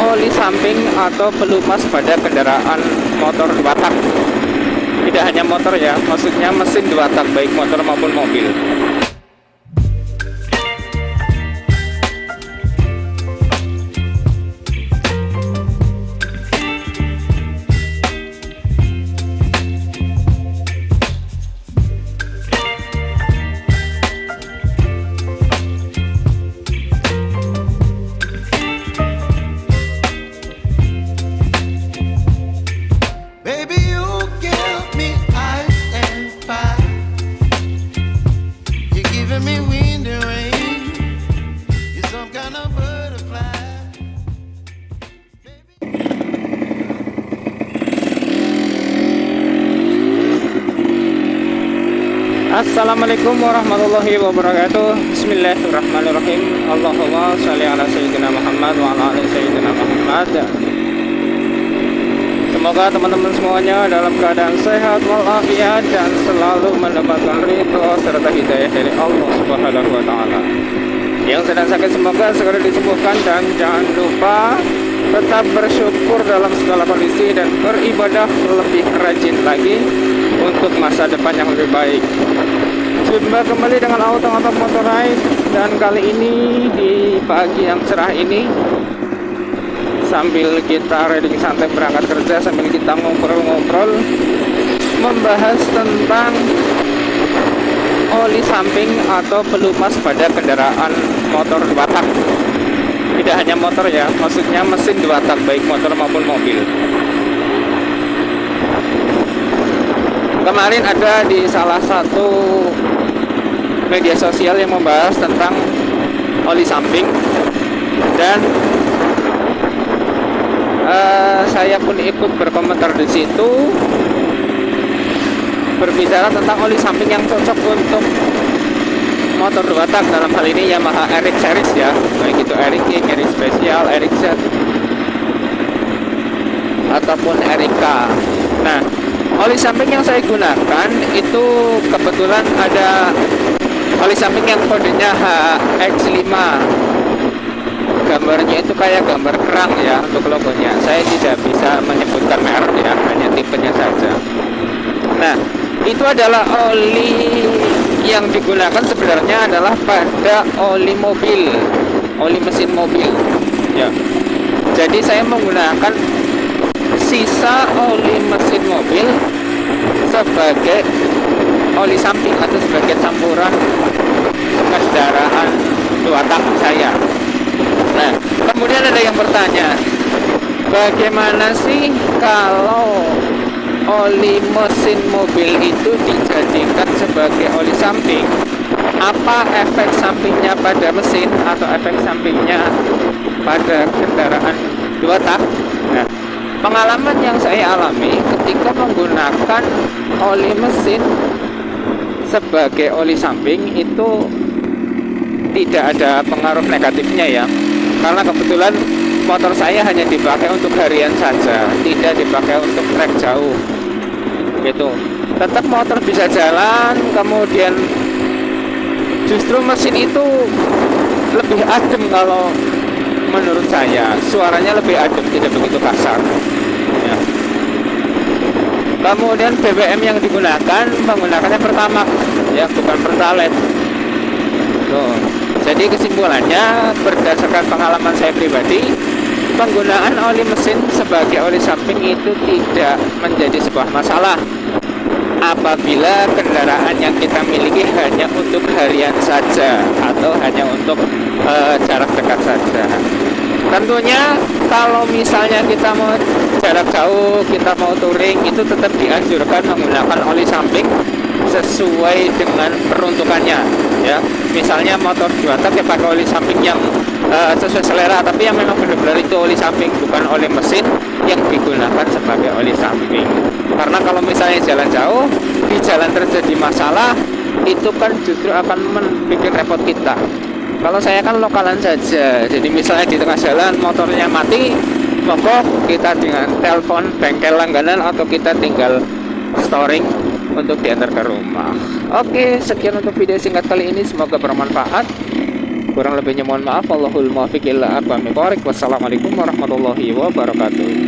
oli samping atau pelumas pada kendaraan motor 2 tak. Tidak hanya motor ya, maksudnya mesin 2 tak baik motor maupun mobil. Assalamualaikum warahmatullahi wabarakatuh. Bismillahirrahmanirrahim. Allahumma sholli ala sayyidina Muhammad wa ala ali sayyidina Muhammad. Semoga teman-teman semuanya dalam keadaan sehat walafiat dan selalu mendapatkan ridho serta hidayah dari Allah Subhanahu wa taala. Yang sedang sakit semoga segera disembuhkan, dan jangan lupa tetap bersyukur dalam segala kondisi dan beribadah lebih rajin lagi untuk masa depan yang lebih baik. Jumpa kembali dengan Auto Motorride, dan kali ini di pagi yang cerah ini, sambil kita riding santai berangkat kerja, sambil kita ngobrol-ngobrol membahas tentang oli samping atau pelumas pada kendaraan motor 2 tak. Tidak hanya motor ya, maksudnya mesin 2 tak baik motor maupun mobil. Kemarin ada di salah satu media sosial yang membahas tentang oli samping, dan saya pun ikut berkomentar di situ, berbicara tentang oli samping yang cocok untuk motor 2 tak, dalam hal ini Yamaha RX series ya, baik itu RX King, RX Special, RX Z ataupun RX. Nah, oli samping yang saya gunakan itu kebetulan ada oli samping yang kodenya HX5. Gambarnya itu kayak gambar kerang ya untuk logonya. Saya tidak bisa menyebutkan merek ya, hanya tipenya saja. Nah, itu adalah oli yang digunakan sebenarnya adalah pada oli mobil, oli mesin mobil ya. Jadi saya menggunakan sisa oli mesin mobil sebagai oli samping atau sebagai campuran kendaraan 2 tak saya. Nah, kemudian ada yang bertanya, bagaimana sih kalau oli mesin mobil itu dijadikan sebagai oli samping? Apa efek sampingnya pada mesin atau efek sampingnya pada kendaraan 2 tak? Nah, pengalaman yang saya alami ketika menggunakan oli mesin sebagai oli samping itu tidak ada pengaruh negatifnya ya, karena kebetulan motor saya hanya dipakai untuk harian saja, tidak dipakai untuk trek jauh gitu. Tetap motor bisa jalan, kemudian justru mesin itu lebih adem kalau menurut saya, suaranya lebih adem, tidak begitu kasar ya. Kemudian BBM yang digunakan menggunakannya Pertamax ya, bukan Pertalite. Tuh. Jadi kesimpulannya, berdasarkan pengalaman saya pribadi, penggunaan oli mesin sebagai oli samping itu tidak menjadi sebuah masalah apabila kendaraan yang kita miliki hanya untuk harian saja atau hanya untuk jarak dekat saja. Tentunya kalau misalnya kita mau jarak jauh, kita mau touring, itu tetap dianjurkan menggunakan oli samping sesuai dengan peruntukannya ya. Misalnya motor 2 tak ya pakai oli samping yang sesuai selera, tapi yang memang benar-benar itu oli samping, bukan oli mesin yang digunakan sebagai oli samping. Karena kalau misalnya jalan jauh, di jalan terjadi masalah, itu kan justru akan membuat repot kita. Kalau saya kan lokalan saja, jadi misalnya di tengah jalan motornya mati, maka kita dengan telepon bengkel langganan atau kita tinggal storing untuk diantar ke rumah. Oke, sekian untuk video singkat kali ini, semoga bermanfaat. Kurang lebihnya mohon maaf. Wallahul muwaffiq ila aqwamit thoriq. Wassalamualaikum warahmatullahi wabarakatuh.